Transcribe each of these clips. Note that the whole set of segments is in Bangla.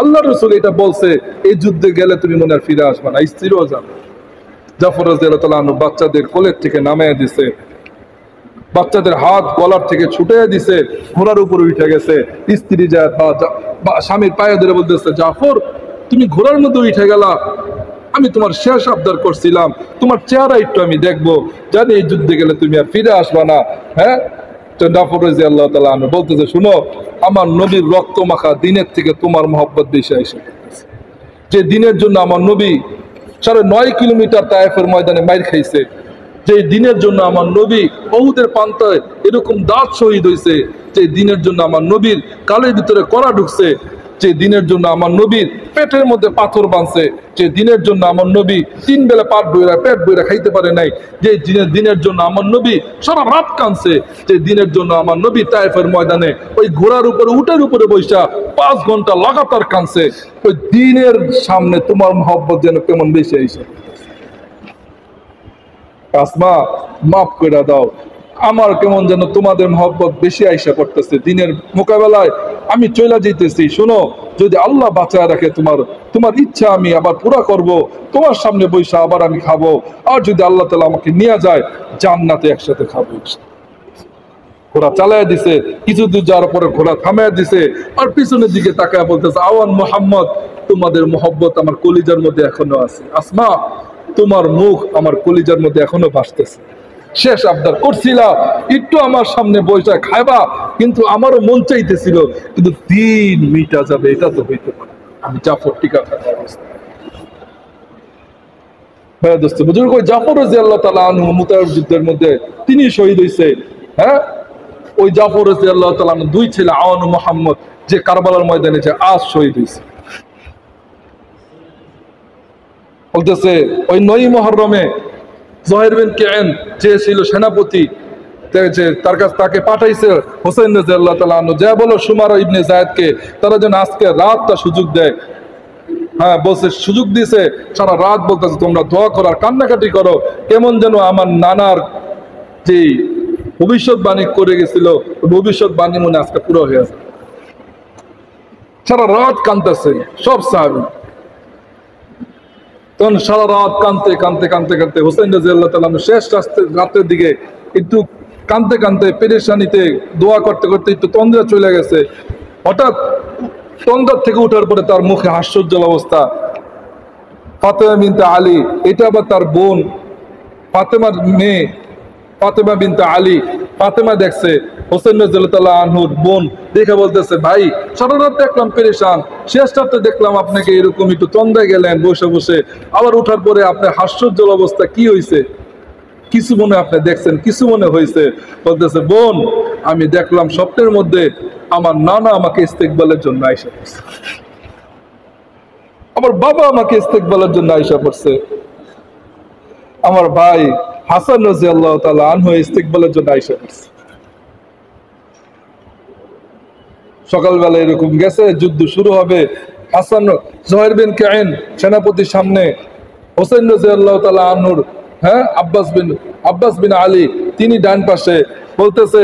আল্লাহ রসুল এটা বলছে, এই যুদ্ধে গেলে তুমি মনে আর ফিরে আসবে না, স্থিরও যাবে। জাফর রাদিয়াল্লাহু তাআলা আনহু বাচ্চাদের কোলের থেকে নামিয়ে দিছে, বাচ্চাদের হাত গলার থেকে ছুটে দিছে, ঘোড়ার উপরে উঠে গেছে। স্ত্রী যায় বা স্বামীর পায়ে ধরে বলতেছে, জাফর তুমি ঘোড়ার মধ্যে উঠে গেলা, আমি তোমার শেষ আবদার করছিলাম, তোমার চেহারা একটু আমি দেখবো, জানি এই যুদ্ধে গেলে তুমি আর ফিরে আসবা না। হ্যাঁ, জাফর রাদিয়াল্লাহু তাআলা আনহু বলতেছে, শুনো, আমার নবীর রক্ত মাখা দিনের থেকে তোমার মহব্বত বেশি আইসা, যে দিনের জন্য আমার নবী 9.5 কিলোমিটার তায়েফের ময়দানে মাইর খাইছে, যে দিনের জন্য আমার নবী উহুদের পান্তায় এরকম দাঁত শহীদ হয়েছে, যে দিনের জন্য আমার নবীর কালের ভিতরে কড়া ঢুকছে, যে দিনের জন্য আমার নবীর পেটের মধ্যে পাথর বাঁধছে, যে দিনের জন্য আমার নবী 3 বেলা পেট বইরা খাইতে পারে নাই, যে দিনের জন্য আমার নবী সারা রাত কাঁদছে, যে দিনের জন্য আমার নবী তায়েফের ময়দানে ওই ঘোড়ার উপরে উটের উপরে বৈশা 5 ঘন্টা লাগাতার কাঁদছে। ওই দিনের সামনে তোমার মহব্বত যেন কেমন বেশি আইসে। আসমা, মাফ করে দাও, আমার কেমন যেন তোমাদের মহব্বত বেশি আইসা করতেছে। দিনের মোকাবেলায় আমি চলে যেতেছি, শোনো, যদি আল্লাহ বাঁচায় রাখে তোমার ইচ্ছা আমি আবার পুরা করব, তোমার সামনে বৈশা আবার আমি খাবো, আর যদি আল্লাহ তাআলা আমাকে নিয়ে যায় জান্নাতে একসাথে খাবো। ঘোড়া চালায় দিছে, কিছু দূর যাওয়ার পরে ঘোড়া থামায় দিছে, আর পিছনের দিকে তাকায় বলতেছে, আওয়ান মুহাম্মদ, তোমাদের মহব্বত আমার কলিজার মধ্যে এখনো আছে। আসমা, তোমার মুখ আমার কলিজার মধ্যে এখনো ভাসতেছে। শেষ আবদার করছিলা একটু আমার সামনে বৈশা খাইবা, কিন্তু আমারও মন চাইতেছিল, কিন্তু দিন মিটা যাবে এটা তো হইতে পারে। আমি জাফর টিকা থাকা অবস্থা। হ্যাঁ দোস্ত বুজুর্গ, ওই জাফর রাদিয়াল্লাহু তাআলা আনহু মুতার যুদ্ধের মধ্যে তিনি শহীদ হয়েছে। হ্যাঁ, ওই জাফর রাদিয়াল্লাহু তাআলা আনহু 2 ছেলে আওয়ান ও মুহাম্মদ, যে কারবালার ময়দানে যে আজ শহীদ হয়েছে। বলতেছে ওই 9 মুহররমে জুহাইর বিন কায়েন যে ছিল সেনাপতি, তার কাছে তাকে পাঠাইছে হোসেন রাদিয়াল্লাহু তাআলা আনহু, যা বলো সুমারা ইবনে যায়েদকে তারা যেন আজকে রাতটা সুযোগ দেয়। হ্যাঁ বলছে, সুযোগ দিছে, সারা রাত বলতেছে তোমরা দোয়া করো আর কান্নাকাটি করো, কেমন যেন আমার নানার যে ভবিষ্যৎবাণী করে গেছিল ভবিষ্যৎবাণী মনে আজকে পুরো হয়ে আছে। সারা রাত কাঁদতেছে সব সাহাবী। তখন সারা রাত কাঁদতে কাঁদতে কাঁদতে কাঁদতে হোসেন রাদিয়াল্লাহু তাআলা শেষ রাতের দিকে একটু কাঁদতে কাঁদতে পেরেশানিতে দোয়া করতে করতে একটু তন্দ্রা চলে গেছে। হঠাৎ তন্দ্রার থেকে ওঠার পরে তার মুখে হাস্যোজ্জ্বল অবস্থা। ফাতেমা বিনতে আলী, এটা আবার তার বোন, ফাতেমার মেয়ে ফাতেমা বিনতে আলী। ফাতেমা দেখছে হোসেন রাদিয়াল্লাহু তাআলা আনহুর বোন, দেখে বলতেছে, ভাই সারা রাত দেখলাম পেরেশান, শেষ রাতে দেখলাম আপনাকে এরকম একটু তন্দ্রায় গেলেন বসে বসে, আবার ওঠার পরে আপনার হাস্যোজ্জ্বল অবস্থা, কি হয়েছে? কিছু মনে আপনি দেখছেন, কিছু মনে হয়েছে? বলতেছে, বোন আমি দেখলাম স্বপ্নের মধ্যে আমার নানা আমাকে ইস্তেকবালের জন্য আইসা পড়ছে, আমার বাবা আমাকে ইস্তেকবালের জন্য আইসা পড়ছে, আমার ভাই হাসান রাদিয়াল্লাহু তাআলা আনহু ইস্তেকবালের জন্য আইসা পড়ছে। সকালবেলা এরকম গেছে, যুদ্ধ শুরু হবে, হাসান জুহাইর বিন কায়েন সেনাপতির সামনে, হোসেন রাদিয়াল্লাহু তাআলা আনহুর আব্বাস বিন আলী তিনি ডান পাশে, বলতেছে,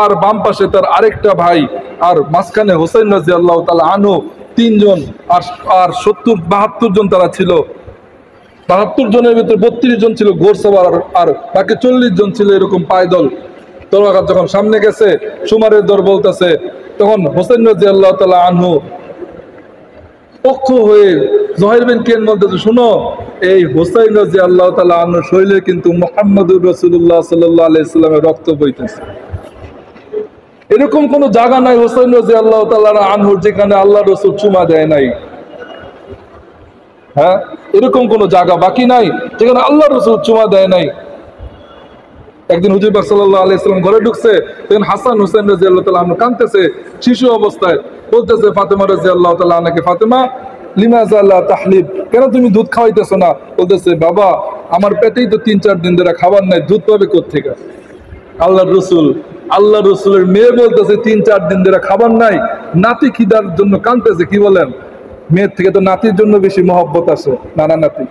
আর বাম পাশে তার আরেকটা ভাই, আর মাঝখানে হোসেন রাদিয়াল্লাহু তাআলা আনহু, 3 জন, আর 72 জন তারা ছিল। 72 জনের ভিতরে 32 জন ছিল ঘোড়সওয়ার, আর বাকি 40 জন ছিল এরকম পায়দল। তলোয়ার যখন সামনে গেছে, সুমারের দর বলতেছে, তখন হোসেন রাদিয়াল্লাহু তাআলা আনহু পক্ষ হয়ে জুহাইর বিন কায়েন বলতেছে, শুনো, এই হোসেন রাদিয়াল্লাহু তাআলা আনহু শরীরে কিন্তু মুহাম্মদুর রাসূলুল্লাহ সাল্লাল্লাহু আলাইহি সাল্লামের রক্ত বইতেছে। এরকম কোন জায়গা নাই হোসেন রাদিয়াল্লাহু তাআলা আনহুর যেখানে আল্লাহ রাসূল চুমা দেয় নাই। হ্যাঁ, এরকম কোন জায়গা বাকি নাই যেখানে আল্লাহ রাসূল চুমা দেয় নাই। একদিন হুজুর পাক সাল্লাল্লাহু আলাইহি সাল্লাম ঘরে ঢুকছে, তখন হাসান হোসেন রাদিয়াল্লাহু তাআলা আনহু কাঁদতেছে শিশু অবস্থায়। বলতেছে ফাতেমা রাদিয়াল্লাহু তাআলা আনহাকে, ফাতেমা লিমাযা লা তাহলিব, কেন তুমি দুধ খাওয়াইতেছো না? বলতেছে, বাবা আমার পেটেই তো 3-4 দিন ধরে খাবার নাই, দুধ পাবে কোত্থেকে? আল্লাহ রসুলের মেয়ে বলতেছে 3-4 দিন ধরে খাবার নাই, নাতি খিদার জন্য কাঁদতেছে। কি বলেন? মেয়ের থেকে তো নাতির জন্য বেশি মহব্বত আছে, নাতি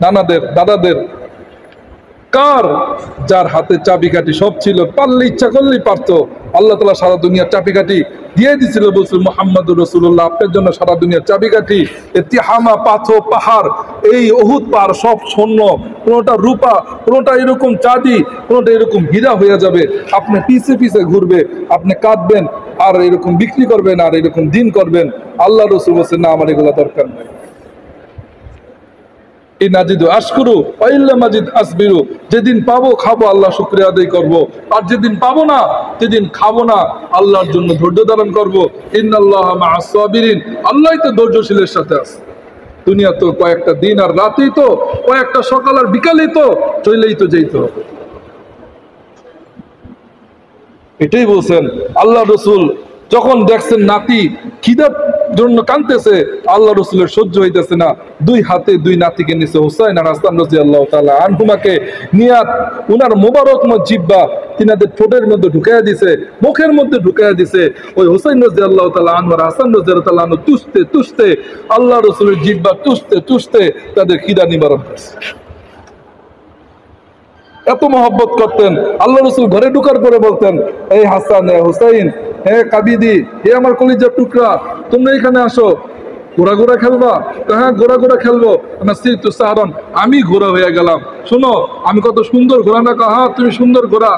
নানাদের দাদাদের। কার যার হাতে চাবিকাঠি সব ছিল, পারলে ইচ্ছা করলেই পারতো, আল্লাহ তাআলা সারা দুনিয়ার চাবিকাঠি দিয়ে দিয়েছিল, বলছিল মুহাম্মদুর রাসূলুল্লাহ আপনার জন্য সারা দুনিয়ার চাবিকাঠি। তিহামা পাথর পাহাড়, এই উহুদ পাহাড় সব স্বর্ণ, কোনোটা রূপা, কোনোটা এরকম চাঁদি, কোনোটা এরকম হীরা হয়ে যাবে। আপনি পিছে পিছে ঘুরবে, আপনি কাঁদবেন আর এরকম বিক্রি করবেন আর এরকম দিন করবেন। আল্লাহ রাসূল বলছেন না, আমার এগুলো দরকার নেই। যেদিন পাবো খাবো, আল্লাহ শুকরিয়া আদায় করবো, আর যেদিন পাবো না সেদিন খাবো না, আল্লাহর জন্য ধৈর্য ধারণ করবো। ইন্নাল্লাহা মা'আস সাবিরিন, আল্লাহই তো ধৈর্যশীলের সাথে আছে। দুনিয়া তো কয়েকটা দিন আর রাতেই তো, কয়েকটা সকাল আর বিকালেই তো, চলেই তো যেতে হবে। এটাই বলছেন আল্লাহ রসুল। যখন দেখছেন নাতি খিদার জন্য কাঁদতেছে, আল্লাহ রসুলের সহ্য হইতেছে না, দুই হাতে দুই নাতিকে নিছে, হুসাইন আর হাসান রাদিয়াল্লাহু তাআলা আনহুমাকে নিয়ে উনার মোবারকময় জিহ্বা তিনাদের ঠোঁটের মধ্যে ঢুকাইয়া দিছে, মুখের মধ্যে ঢুকাইয়া দিছে। ওই হুসাইন রাদিয়াল্লাহু তাআলা আনহু আর হাসান রাদিয়াল্লাহু তাআলা আনহু তুষতে তুষতে, আল্লাহ রসুলের জিহ্বা তুষতে তুষতে তাদের খিদা নিবারণ করছে। এত মহব্বত করতেন। আল্লাহ রসুল ঘরে ঢুকার পরে বলতেন, এই হাসান, হে হুসাইন, হে কাবিদি, হে আমার কলিজার টুকরা, তোমরা এখানে আসো, ঘোরা ঘোরা খেলবা? হ্যাঁ, ঘোরা ঘোরা খেলবো। আমি ঘোরা হয়ে গেলাম, শোনো আমি কত সুন্দর ঘোরা না? হ্যাঁ তুমি সুন্দর ঘোরা।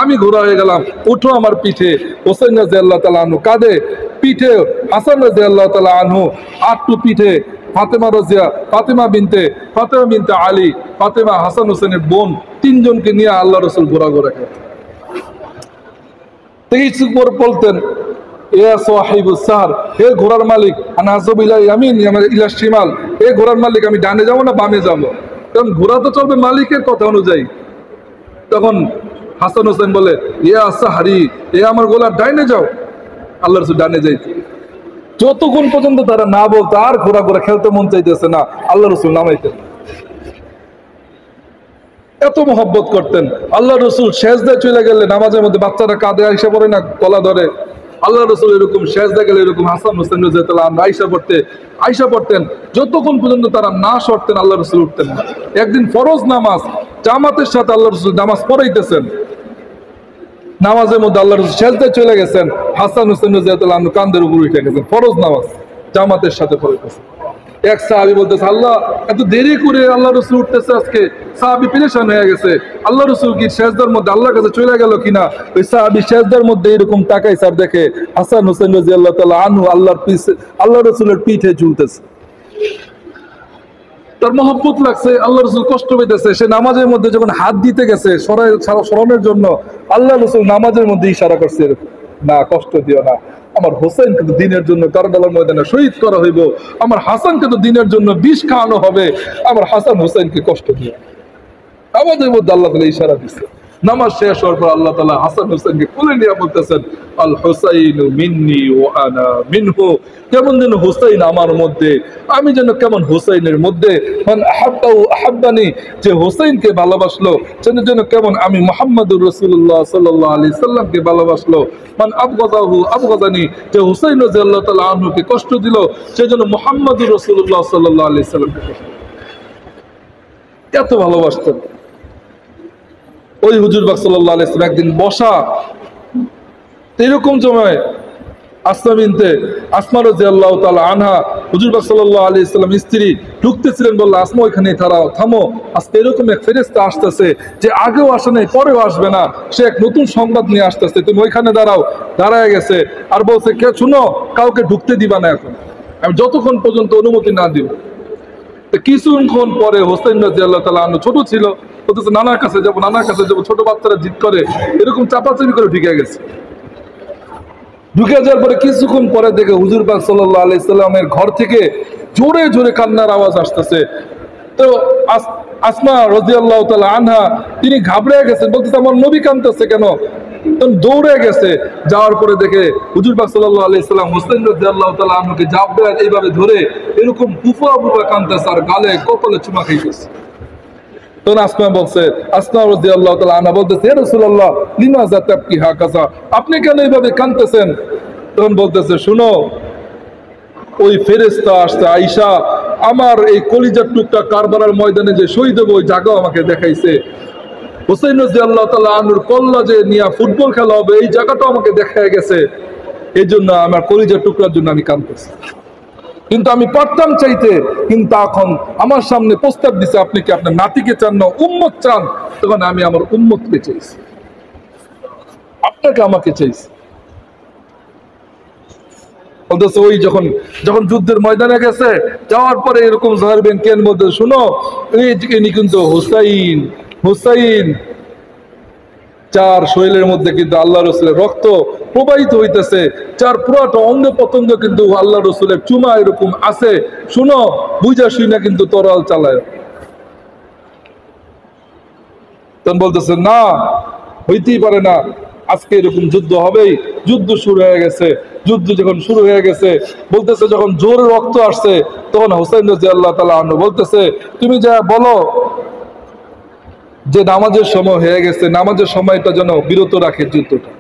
আমি ঘোরা হয়ে গেলাম, উঠো আমার পিঠে। হোসেন রাদিয়াল্লাহু তাআলা আনহু কাঁধে, পিঠে হাসান রাদিয়াল্লাহু তাআলা আনহু, আটটু পিঠে ফাতেমা রাজিয়া, ফাতেমা বিনতে আলী, ফাতেমা হাসান হোসেনের বোন, তিনজনকে নিয়ে আল্লাহ রসুল ঘোরা ঘোরা খেলতেন। কিছু পর বলতেন, ইয়া সাহিবুস সাহর, হে ঘোড়ার মালিক, আনা আযবিলা ইয়ামিন ইলা শিমাল, হে ঘোড়ার মালিক আমি ডানে যাবো না বামে যাবো? কারণ ঘোড়া তো চলবে মালিকের কথা অনুযায়ী। তখন হাসান হোসেন বলে, ইয়া সাহারি, এ আমার গোলার ডাইনে যাও। আল্লাহ রসুল ডানে যাইতে, যতক্ষণ পর্যন্ত তারা না বলতো আর ঘোরা ঘোরা খেলতে মন চাইতেছে না, আল্লাহ রসুল নামাইতেন। এত মহব্বত করতেন। আল্লাহ রসুল সেজদায় চলে গেলে নামাজের মধ্যে বাচ্চারা কাঁদে, আইসা পড়ে না, গলা ধরে। আল্লাহ রসুল এরকম সেজদায় গেলে এরকম হাসান হোসেন রাদিয়াল্লাহু আনহু আইসা পড়তেন, যতক্ষণ পর্যন্ত তারা না সরতেন আল্লাহ রসুল উঠতেন না। একদিন ফরজ নামাজ জামাতের সাথে আল্লাহ রসুল নামাজ পড়াইতেছেন, নামাজের মধ্যে আল্লাহ রসুল সেজদায় চলে গেছেন, হাসান হোসেন রাদিয়াল্লাহু আনহু কাঁধের উপর উঠে গেছেন, ফরজ নামাজ জামাতের সাথে পড়াইতেছেন। এক সাহাবী বলতেছে, আল্লাহ এত দেরি করে আল্লাহ রসুল উঠতেছে আজকে। সাহাবী পেরেশান হয়ে গেছে, আল্লাহ রসুল কি সেজদার মধ্যে আল্লাহর কাছে চলে গেল কিনা। ওই সাহাবী সেজদার মধ্যে এরকম তাকাই, স্যার দেখে হাসান হোসেন রাদিয়াল্লাহু তাআলা আনহু আল্লাহ রসুলের পিঠে ঝুলতেছে। তার মহব্বত লাগছে, আল্লাহ রসুল কষ্ট পেতেছে। সে নামাজের মধ্যে যখন হাত দিতে গেছে সরানোর জন্য, আল্লাহ রসুল নামাজের মধ্যে ইশারা করছে, না কষ্ট দিও না, আমার হোসেন কিন্তু দিনের জন্য কারবালার ময়দানে শহীদ করা হইব, আমার হাসান কিন্তু দিনের জন্য বিষ খাওয়ানো হবে, আমার হাসান হোসেনকে কষ্ট দিও। আমাদের মধ্যে আল্লাহ তাআলা ইশারা দিচ্ছে। নামাজ শেষ হওয়ার পর আল্লাহ তাআলা হাসান হোসেনকে কোলে নিয়ে বলতেছেন, আল হুসাইনু মিন্নি ওয়া আনা মিনহু, কেমন যেন হুসাইন আমার মধ্যে, আমি যেন কেমন হুসাইনের মধ্যে। মান আহাব্বাহু আহাব্বানি, যে হুসাইনকে ভালোবাসলো যেন কেমন আমি মুহাম্মদুর রাসূলুল্লাহ সাল্লাল্লাহু আলাইহি সাল্লামকে ভালোবাসলো। মান আবগাদাহু আবগাদানি, যে হুসাইন রাদিয়াল্লাহু তাআলা আনহুকে কষ্ট দিল সে যেন মুহাম্মদুর রাসূলুল্লাহ সাল্লাল্লাহু আলাইহি সাল্লামকে কষ্ট দিল। এত ভালোবাসতেন। ওই হুজুর পাক সাল্লাল্লাহু আলাইহি ওয়াসাল্লাম একদিন বসা, এরকম সময় আসমা রাদিয়াল্লাহু তাআলা আনহা, হুজুর পাক সাল্লাল্লাহু আলাইহি ওয়াসাল্লাম স্ত্রী ঢুকতেছিলেন, বলল, আসমা ওইখানে থামো, আজকে এরকম এক ফেরেশতা আসতেছে যে আগেও আসে নাই, পরেও আসবে না, সে এক নতুন সংবাদ নিয়ে আসতেছে, তুমি ওইখানে দাঁড়াও। দাঁড়ায় গেছে আর বলছে, কে শুনো, কাউকে ঢুকতে দিবা না এখন, আমি যতক্ষণ পর্যন্ত অনুমতি না দিব। কিছুক্ষণ পরে হোসেন রাদিয়াল্লাহু তাআলা আনহু ছোট ছিল, বলতেছে নানার কাছে যাবো, ছোট বাচ্চারা জিদ করে এরকম চাপাচাপি করে ঢুকে গেছে। ঢুকে যাওয়ার পরে কিছুক্ষণ পরে দেখে হুজুর পাক সাল্লাল্লাহু আলাইহি সাল্লামের ঘর থেকে জোরে জোরে কান্নার আওয়াজ আসতেছে। তো আসমা রাদিয়াল্লাহু তাআলা আনহা তিনি ঘাবড়ে গেছেন, বলতেছে আমার নবী কাঁদতেছে কেন? তখন দৌড়ে গেছে, যাওয়ার পরে দেখে হুজুর পাক সাল্লাল্লাহু আলাইহি সাল্লাম হোসেন রাদিয়াল্লাহু তাআলা আনহুকে জাবড়ে এইভাবে ধরে এরকম ফুফা ফুফা কাঁদতেছে আর গালে কপালে চুমা খাইতেছে। তখন আসমা রাদিয়াল্লাহু তাআলা আনহা বলতেছে, হে রাসূলুল্লাহ লিমাযা তাবকি হাকাযা, আপনি কেন এইভাবে কাঁদতেছেন? তখন বলতেছে, শুনো, ওই ফেরেশতা আসছে আয়েশা, আমার এই কলিজার টুকটা কারবালার ময়দানে যে শহীদ হবে ওই জায়গা আমাকে দেখাইছে। হুসাইন রাদিয়াল্লাহু তাআলা আনহুর কল্লা যে নিয়ে ফুটবল খেলা হবে এই জায়গাটা আমাকে দেখা গেছে, এই জন্য আমার কলিজার টুকরার জন্য আমি কাঁদতেছি। কিন্তু আমি পারতাম চাইতে, কিন্তু এখন আমার সামনে প্রস্তাব দিছে আপনি কি আপনার নাতিকে চান না উম্মত চান, তখন আমি আমার উম্মতকে চাইছি, আপনাকে আমাকে চাইছি। অথচ ওই যখন যখন যুদ্ধের ময়দানে গেছে, যাওয়ার পরে এরকম জহির বিন কেন বলতে শুনো ইনি কিন্তু হুসাইন, হুসাইন যার শরীরের মধ্যে কিন্তু আল্লাহ রসুলের রক্ত প্রবাহিত হইতেছে, যার পুরাটা অঙ্গ পতঙ্গ কিন্তু আল্লাহ রসুলের চুমা এরকম আছে, শুনো বুঝা শুই না কিন্তু তরাল চালায়। তখন বলতেছে না, হইতেই পারে না, আজকে এরকম যুদ্ধ হবেই। যুদ্ধ শুরু হয়ে গেছে। যুদ্ধ যখন শুরু হয়ে গেছে, বলতেছে যখন জোরে রক্ত আসছে, তখন হুসাইন রাদিয়াল্লাহু তাআলা আনহু বলতেছে তুমি যা বলো যে নামাজের সময় হয়ে গেছে, নামাজের সময়টা যেন বিরত রাখে যুদ্ধটা।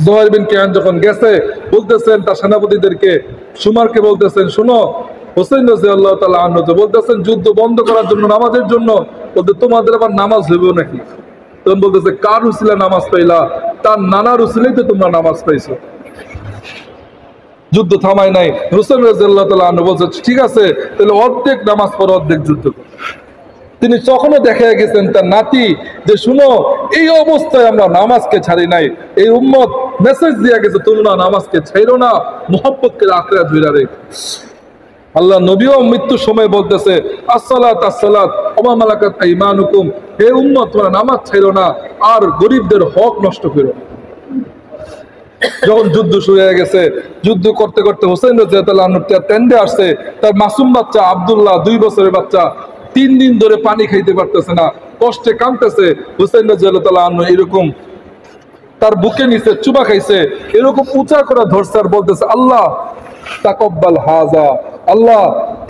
জহির বিন কিয়ান যখন গেছে, বলতেছেন তার সেনাপতিদেরকে, সুমারকে বলতেছেন শুনো হুসাইন রাদিয়াল্লাহু তাআলা আনহু তো বলতেছেন যুদ্ধ বন্ধ করার জন্য, নামাজের জন্য, বলতে তোমাদের আবার নামাজ হইব নাকি? তখন বলতেছে কার উসিলা নামাজ পাইলা? তার নানার উসিলেই তো তোমরা নামাজ পাইছো। যুদ্ধ থামায় নাই। হুসাইন রাদিয়াল্লাহু তাআলা আনহু বলছে ঠিক আছে তাহলে অর্ধেক নামাজ পড়ো, অর্ধেক যুদ্ধ করো। তিনি তখনও দেখা গেছেন তার নাতি যে শুনো এই অবস্থায় আমরা নামাজকে ছাড়ি নাই, এই উম্মত মেসেজ দিয়ে গেছে তোমরা নামাজকে ছাইরো না, মুহাব্বতকে আঁকড়ে ধরে রেখো। আল্লাহ নবীও মৃত্যুর সময় বলতেছে আসসালাত আসসালাত ওমা মালাকাত আইমানুকুম, হে উম্মত তোমরা নামাজ ছাইরো না আর গরিবদের হক নষ্ট করো না। যখন যুদ্ধ শুরু হয়ে গেছে, যুদ্ধ করতে করতে হুসাইন রাদিয়াল্লাহু আনহু টেন্ডে আসছে, তার মাসুম বাচ্চা আব্দুল্লাহ 2 বছরের বাচ্চা 3 দিন ধরে পানি খাইতে পারতেছে না, কষ্টে কাঁদতেছে। হুসাইন রাদিয়াল্লাহু আনহু এরকম তার বুকে নিচে চুবা খাইছে, এরকম উঁচা করে ধরছে আর বলতেছে আল্লাহ তাকাব্বাল হাযা, আল্লাহ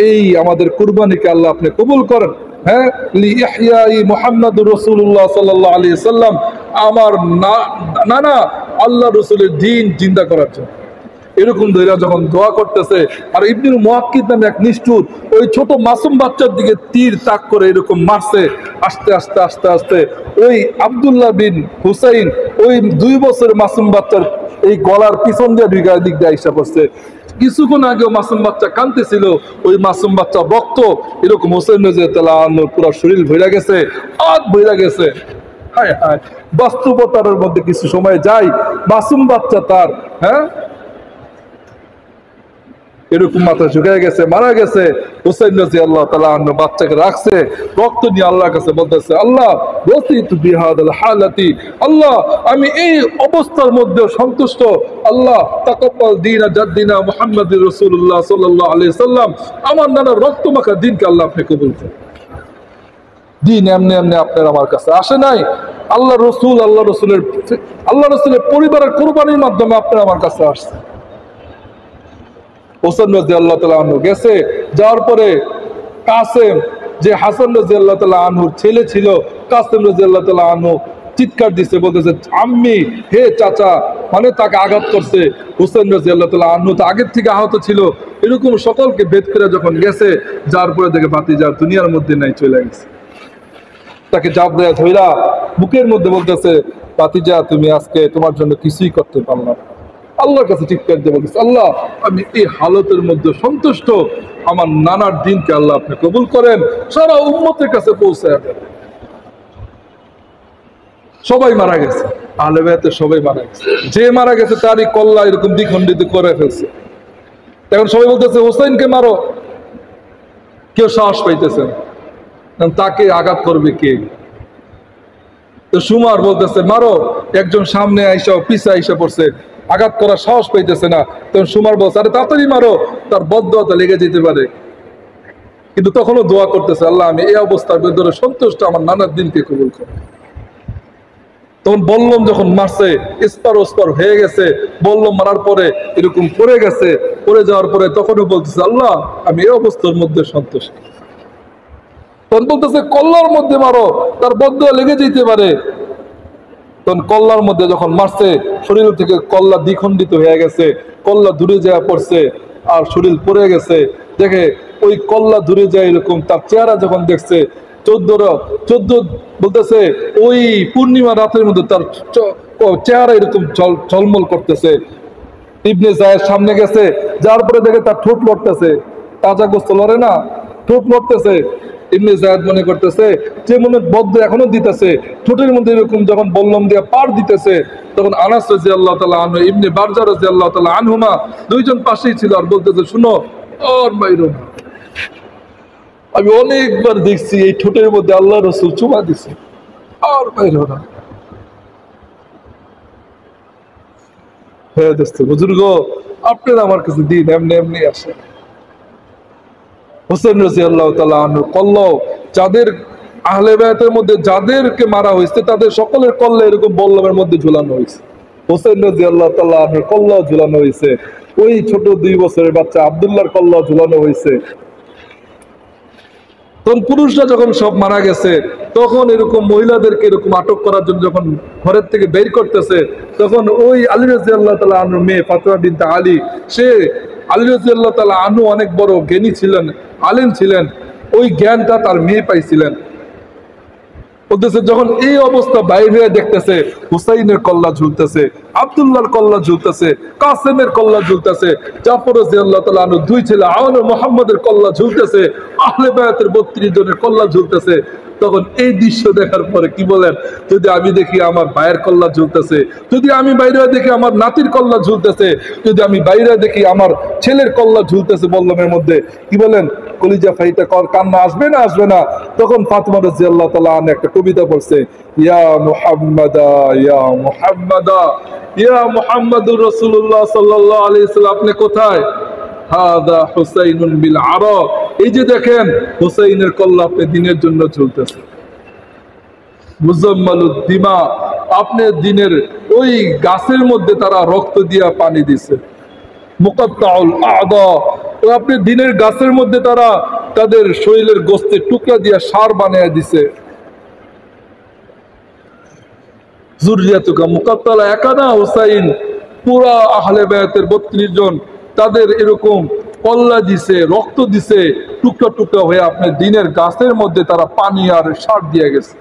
এই আমাদের কুরবানিকে আল্লাহ আপনি কবুল করেন। হ্যাঁ, লি ইহয়াই মুহাম্মাদুর রাসূলুল্লাহ সাল্লাল্লাহু আলাইহি সাল্লাম, আমার নানা আল্লাহ রাসূলের দ্বীন জিন্দা করার জন্য। এরকম ধৈর্য যখন দোয়া করতেছে, আর ইবনুল মুওয়াক্কিদ নামে এক নিষ্ঠুর ওই ছোট মাসুম বাচ্চার দিকে তীর তাক করে এরকম মারছে। আস্তে আস্তে আস্তে আস্তে ওই আব্দুল্লাহ বিন হুসাইন ওই 2 বছরের মাসুম বাচ্চার এই গলার পিছন দিয়ে ঢুকার দিক দিয়ে আইসা পড়ছে। কিছুক্ষণ আগেও মাসুম বাচ্চা কাঁদতেছিল, ওই মাসুম বাচ্চা রক্ত এরকম হুসাইন রাদিয়াল্লাহু আনহুর পুরো শরীর ভইরা গেছে, হাত ভইরা গেছে। হায় হায়, বাস্তবতার মধ্যে কিছু সময় যায়, মাসুম বাচ্চা তার হ্যাঁ এরকম মাথা ঝুঁকে গেছে, মারা গেছে। হুসাইন রাদিয়াল্লাহু তাআলা আনহু বাচ্চাকে রাখছে, রক্ত নিয়ে আল্লাহর কাছে বলতেছে আল্লাহ রাসিতু বিহাদাল হালাতি, আল্লাহ আমি এই অবস্থার মধ্যে সন্তুষ্ট, আল্লাহ তাকাব্বাল দীনা জাদ্দিনা মুহাম্মাদুর রাসূলুল্লাহ সাল্লাল্লাহু আলাইহি সাল্লাম, আমার নানা রক্ত মাখা দ্বীনকে আল্লাহ আপনি কবুল করুন। দ্বীন এমনি এমনি আপনার আমার কাছে আসে নাই, আল্লাহ রসুলের পরিবারের কুরবানির মাধ্যমে আপনার আমার কাছে আসছে। হুসাইন রাদিয়াল্লাহু তাআলা আনহু গেছে, যাওয়ার পরে কাসেম যে হাসান রাদিয়াল্লাহু তাআলা আনহুর ছেলে ছিল, কাসেম রাদিয়াল্লাহু তাআলা আনহু চিৎকার দিচ্ছে, বলতেছে আম্মি, হে চাচা, মানে তাকে আঘাত করছে। হুসাইন রাদিয়াল্লাহু তাআলা আনহু তো আগের থেকে আহত ছিল, এরকম সকলকে ভেদ করে যখন গেছে, যার পরে দেখে ভাতিজা দুনিয়ার মধ্যে নাই, চলে গেছে। তাকে জাপ দেয়া ধইরা বুকের মধ্যে বলতেছে ভাতিজা তুমি আজকে তোমার জন্য কিছুই করতে পারলাম না। আল্লাহর কাছে চিৎকার দিয়ে বলতেছে আল্লাহ আমি এই হালতের মধ্যে সন্তুষ্ট, আমার নানার দিনকে আল্লাহ আপনি কবুল করেন, সারা উম্মতের কাছে পৌঁছায় দেন। সবাই মারা গেছে, আহলে বায়াতে সবাই মারা গেছে, যে মারা গেছে তারই কল্লা এরকম দ্বিখণ্ডিত করে ফেলছে। এখন সবাই বলতেছে হুসাইনকে মারো, কেউ সাহস পাইতেছে না, তাকে আঘাত করবে কে? তো সুমার বলতেছে মারো, একজন সামনে আইসা পিছে আইসা পড়ছে, আঘাত করার সাহস পাইতেছে না। তখন সুমার বলছে আরে তাড়াতাড়ি মারো, তার বদদোয়াটা লেগে যেতে পারে। কিন্তু তখনও দোয়া করতেছে আল্লাহ আমি এই অবস্থার ভিতরে সন্তুষ্ট, আমার নানার দিনকে কবুল করো। তখন বললাম যখন মারছে ইস্পার ওস্পার হয়ে গেছে, বললাম মারার পরে এরকম পড়ে গেছে, পড়ে যাওয়ার পরে তখনও বলতেছে আল্লাহ আমি এই অবস্থার মধ্যে সন্তুষ্ট। তখন বলতেছে কল্লার মধ্যে মারো, তার বদদোয়া লেগে যেতে পারে। তখন কল্লার মধ্যে যখন মারছে, শরীর থেকে কল্লা দ্বিখণ্ডিত হয়ে গেছে, কল্লা দূরে যাওয়া পড়ছে আর শরীর পড়ে গেছে। দেখে ওই কল্লা দূরে যায় এরকম তার চেহারা যখন দেখছে, 14 বলতেছে ওই পূর্ণিমা রাতের মধ্যে তার চেহারা এরকম ঝলমল করতেছে। ইবনে জায়েদ সামনে গেছে, যার পরে দেখে তার ঠোঁট লড়তেছে, তাজা গোস্ত লড়ে না, ঠোঁট লড়তেছে। ইবনে জায়েদ মনে করতেছে যে মনে বদ্ধ এখনো দিতেছে, ঠোঁটের মধ্যে এরকম যখন বল্লম দিয়ে পার দিতেছে, তখন আনাস রাদিয়াল্লাহু তাআলা আনহু, ইবনে বারজা রাদিয়াল্লাহু তাআলা আনহুমা দুইজন পাশেই ছিল, আর বলতেছে শুনো আর মাইরো না, আমি অনেকবার দেখছি এই ঠোঁটের মধ্যে আল্লাহ রাসূল চুমা দিছে, আর মাইরো না। হ্যাঁ দোস্ত বুজুর্গ, আপনারা আমার কাছে দিন এমনি এমনি আসে। হোসেন রাদিয়াল্লাহু তাআলা আনহু কল্লা, যাদের আহলে বায়াতের মধ্যে যাদেরকে মারা হয়েছে তাদের সকলের কল্লা এরকম বল্লমের মধ্যে ঝুলানো হয়েছে। হোসেন রাদিয়াল্লাহু তাআলা আনহুর কল্লা ঝুলানো হয়েছে, ওই ছোট 2 বছরের বাচ্চা আব্দুল্লাহর কল্লা ঝুলানো হয়েছে। তখন পুরুষরা যখন সব মারা গেছে, তখন এরকম মহিলাদেরকে এরকম আটক করার জন্য যখন ঘরের থেকে বের করতেছে, তখন ওই আলী রাদিয়াল্লাহু তাআলা আনহুর মেয়ে ফাতেমা বিনতে আলী, সে আলী রাদিয়াল্লাহু তাআলা আনহু অনেক বড় জ্ঞানী ছিলেন, আলেম ছিলেন, ওই জ্ঞানটা তার মেয়ে পাইছিলেন। বলতেছে যখন এই অবস্থা বাইরে দেখতেছে, হুসাইনের কল্লা ঝুলতেছে, আব্দুল্লাহর কল্লা ঝুলতেছে, কাসেমের কল্লা ঝুলতেছে, জাফর রাদিয়াল্লাহু তাআলা আনহু 2 ছেলে আওন ও মুহাম্মদের কল্লা ঝুলতেছে, আহলে বায়াতের 32 জনের কল্লা ঝুলতেছে। তখন এই দৃশ্য দেখার পরে কি বলেন, যদি আমি দেখি আমার ভাইয়ের কল্লা ঝুলতেছে, যদি আমি বাইরে দেখি আমার নাতির কল্লা ঝুলতেছে, যদি আমি বাইরে দেখি আমার ছেলের কল্লা ঝুলতেছে বল্লমের মধ্যে, কি বলেন কলিজা ফাইটা কান্না আসবে না আসবে না? তখন ফাতেমা রাদিয়াল্লাহু তাআলা আনহা একটা কবিতা পড়ছে, ইয়া মুহাম্মাদা ইয়া মুহাম্মাদা ইয়া মুহাম্মাদুর রাসূলুল্লাহ সাল্লাল্লাহু আলাইহি ওয়াসাল্লাম, আপনি কোথায়? হাদা হুসাইনুন বিল আরা, এই যে দেখেন হুসাইনের কল্লা আপনি দিনের জন্য ঝুলতেছে। মুজাম্মালুদ দিমা, আপনি দিনের ওই গাছের মধ্যে তারা রক্ত দিয়া পানি দিছে। মুকাত্তাউল আদা, আপনি দিনের গাছের মধ্যে তারা তাদের শরীরের গোস্তের টুকরা দিয়া সার বানিয়ে দিছে। যুররিয়াতুকা মুকাত্তালা, একানা হুসাইন, পুরা আহলে বায়াতের 32 জন তাদের এরকম কল্লা দিছে, রক্ত দিছে, টুকরা টুকরা হয়ে আপনি দিনের গাছের মধ্যে তারা পানি আর সার দিয়ে গেছে।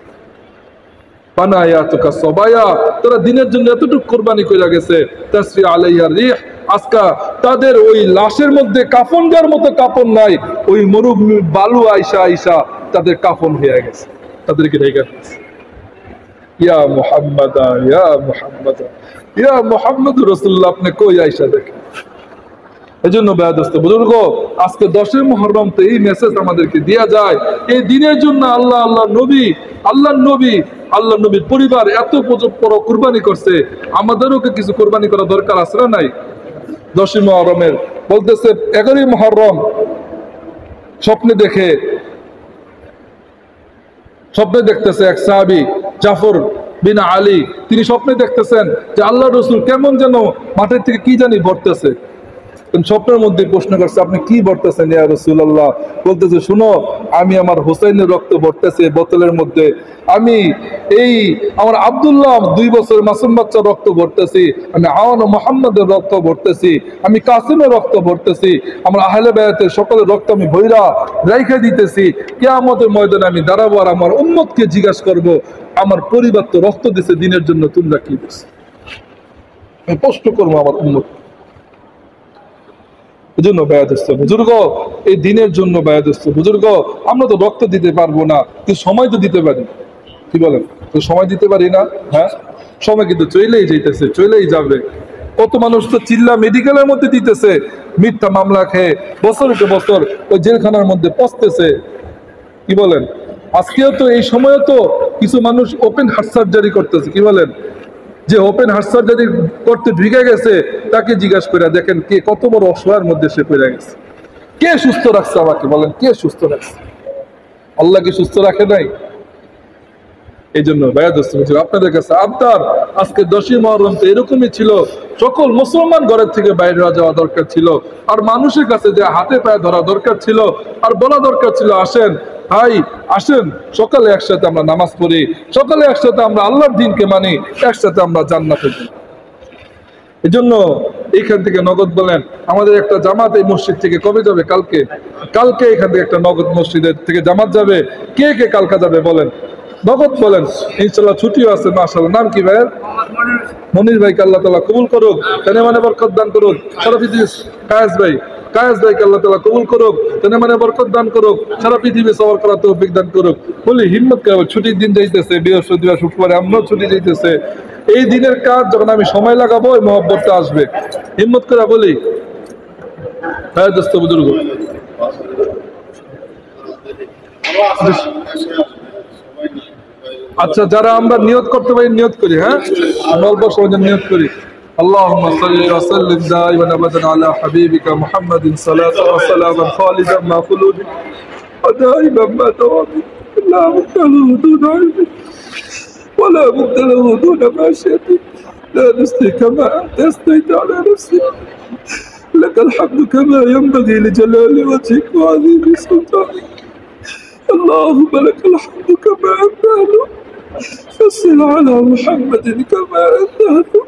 পানায়াতুকা সবায়া, তারা দিনের জন্য এতটুকু কোরবানি করে গেছে। তাসরি আলাইহা রিহ, আজকা তাদের ওই লাশের মধ্যে কাফন দেওয়ার মতো কাফন নাই, ওই মরুভূমি বালু আইসা আইসা তাদের কাফন হয়ে গেছে, তাদেরকে ঢেকে গেছে। ইয়া মুহাম্মাদা ইয়া মুহাম্মাদা ইয়া মুহাম্মাদুর রাসূলুল্লাহ, আপনি কই আইসা দেখেন। এজন্য দোস্ত বুজুর্গ, আজকে 10 মুহররম তো এই মেসেজ আমাদেরকে দেয়া যায়, এই দিনের জন্য আল্লাহ নবীর পরিবার এত বড় কুরবানি করছে, আমাদেরও কিছু কুরবানি করা দরকার আছে না নাই? 10 মুহররমের বলতেছে 11 মুহররম স্বপ্নে দেখতেছে এক সাহাবী জাফর বিন আলী, তিনি স্বপ্নে দেখতেছেন যে আল্লাহ রাসূল কেমন যেন মাঠের থেকে কি জানি বর্তেছে। স্বপ্নের মধ্যে প্রশ্ন করছে, আপনি কি বর্তেছেন ইয়া রাসূলুল্লাহ? বলতেছে, শুনো, আমি আমার হুসাইনের রক্ত ভরতেছে বোতলের মধ্যে, আমি এই আমার আব্দুল্লাহ 2 বছরের মাসুম বাচ্চার রক্ত ভরতেছি, আমি আওয়ান ও মুহাম্মাদের রক্ত ভরতেছি, আমি কাসিমের রক্ত ভরতেছি, আমার আহলে বায়াতের সকলের রক্ত আমি ভৈরা রাইখা দিতেছি। কিয়ামতের ময়দানে আমি দাঁড়াবো আর আমার উম্মতকে জিজ্ঞাসা করব, আমার পরিবার তো রক্ত দিছে দিনের জন্য, তোমরা কি দিছো? আমি প্রশ্ন করবো আমার উম্মত। এজন্য বায়াদস্ত বুজুর্গ, এই দিনের জন্য বায়াদস্ত বুজুর্গ, আমরা তো রক্ত দিতে পারবো না, কিন্তু সময় তো দিতে পারি। কি বলেন, তো সময় দিতে পারি না? হ্যাঁ, সময় কিন্তু চলেই যাইতেছে, চলেই যাবে। কত মানুষ তো চিল্লা মেডিকেলের মধ্যে দিতেছে, মিথ্যা মামলা খেয়ে বছরের পর বছর ওই জেলখানার মধ্যে পচতেছে। কি বলেন, আজকেও তো এই সময়ে তো কিছু মানুষ ওপেন হার্ট সার্জারি করতেছে। কি বলেন, যে ওপেন হার্ট সার্জারি করতে ঢুকে গেছে, তাকে জিজ্ঞাসা করে দেখেন কে কত বড় অসহায়ের মধ্যে সে পড়ে গেছে। কে সুস্থ রাখছে আমাকে বলেন, কে সুস্থ রাখছে? আল্লাহ কি সুস্থ রাখে নাই? এই জন্য আপনাদের কাছে আবদার, আজকে 10 মুহররম তো এরকমই ছিল, সকল মুসলমান ঘরের থেকে বাইরে যাওয়া দরকার ছিল, আর মানুষের কাছে যে হাতে পায়ে ধরা দরকার ছিল, আর বলা দরকার ছিল, আসেন ভাই আসেন, সকালে একসাথে আমরা নামাজ পড়ি, সকালে একসাথে আমরা আল্লাহর দ্বীনকে মানি, একসাথে আমরা জান্নাতে যাই। এই জন্য এইখান থেকে নগদ বলেন। আমাদের একটা জামাত এই মসজিদ থেকে কবে যাবে? কালকে। কালকে এখান থেকে একটা নগদ মসজিদের থেকে জামাত যাবে। কে কে কালকা যাবে বলেন, নগদ বলেন। ইনশাল্লাহ ছুটিও আছে মাশাআল্লাহ। নাম কি ভাইয়ের? মনির ভাইকে আল্লাহ তাআলা কবুল করুক, তেনে মানে বরকত দান করুক। সারা পৃথিবী কায়েস ভাইকে আল্লাহ তাআলা কবুল করুক, তেনে মানে বরকত দান করুক, সারা পৃথিবী সওয়ার করার তৌফিক দান করুক। বলি হিম্মত করে, ছুটির দিন যাইতেছে, বৃহস্পতিবার শুক্রবারে আমরাও ছুটি যাইতেছে। এই দিনের কাজ যখন আমি সময় লাগাবো ওই মহব্বতটা আসবে। হিম্মত করে বলি হ্যাঁ দোস্ত বুজুর্গ। আচ্ছা, যারা আমরা নিয়ত করতে পারি নিয়ত করি। হ্যাঁ, আমরা অল্প সময় নিয়ত করি। اللهم صل وسلم دائما ابدا على حبيبك محمد صلاة وسلاما خالدا مع خلودك ودائما ما دوامك لا بد له دون علمك ولا بد له دون معصيتك لا نستحي كما انت استيت على نفسك لك الحمد كما ينبغي لجلال وجهك وعظيم سلطانك اللهم لك الحمد كما انت اهله فصل على محمد كما انت اهله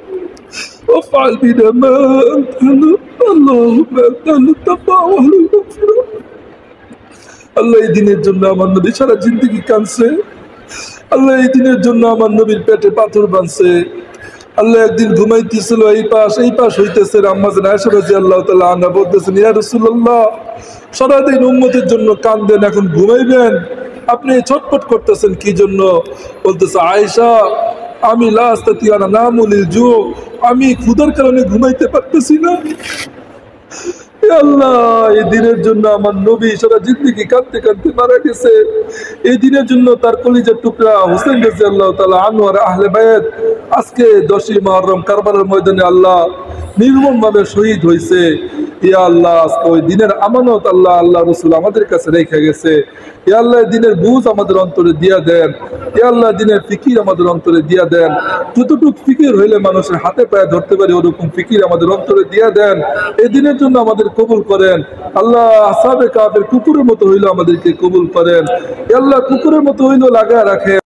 وافعل بنا ما انت اهله اللهم انت اهل التقوى واهل المغفرة আল্লাহ এই দিনের জন্য আমার নবী সারা জিন্দগি কাঁদছে। আল্লাহ এই দিনের জন্য আমার নবীর পেটে পাথর বাঁধছে। আল্লাহ একদিন ঘুমাইতেছিল, এই পাশ হইতেছে। আম্মা জান আয়েশা রাদিয়াল্লাহু তাআলা আনহা বলতেছেন, ইয়া রাসূলুল্লাহ, সারাদিন উম্মতের জন্য কাঁদেন, এখন ঘুমাইবেন, আপনি ছটফট করতেছেন কি জন্য? বলতেছে আয়েশা, আমি লা আস্তাতি আনা নামুল জু, আমি ক্ষুধার কারণে ঘুমাইতে পারতেছি না। আল্লাহ এই দিনের জন্য আমার নবী সারা জিন্দগি কাঁদতে কাঁদতে মারা গেছে। এই দিনের জন্য তার কলিজার টুকরা হোসেন রাদিয়াল্লাহু তাআলা আনহু আর আহলে বায়াত আজকে 10ই মুহররম কারবালার ময়দানে আল্লাহ নির্মম ভাবে শহীদ হয়েছে। ইয়া আল্লাহ, আজকে ওই দিনের আমানত আল্লাহ রাসূল আমাদের কাছে রেখে গেছে। ইয়া আল্লাহ, দিনের বুঝ আমাদের অন্তরে দিয়া দেন। ইয়া আল্লাহ, দিনের ফিকির আমাদের অন্তরে দিয়া দেন। যতটুকু ফিকির হইলে মানুষের হাতে পায়ে ধরতে পারে ওরকম ফিকির আমাদের অন্তরে দিয়া দেন। এই দিনের জন্য আমাদের কবুল করেন আল্লাহ। আসহাবে কাফের কুকুরের মতো হইলো আমাদেরকে কবুল করেন। ইয়া আল্লাহ, কুকুরের মতো হইলো লাগায় রাখেন।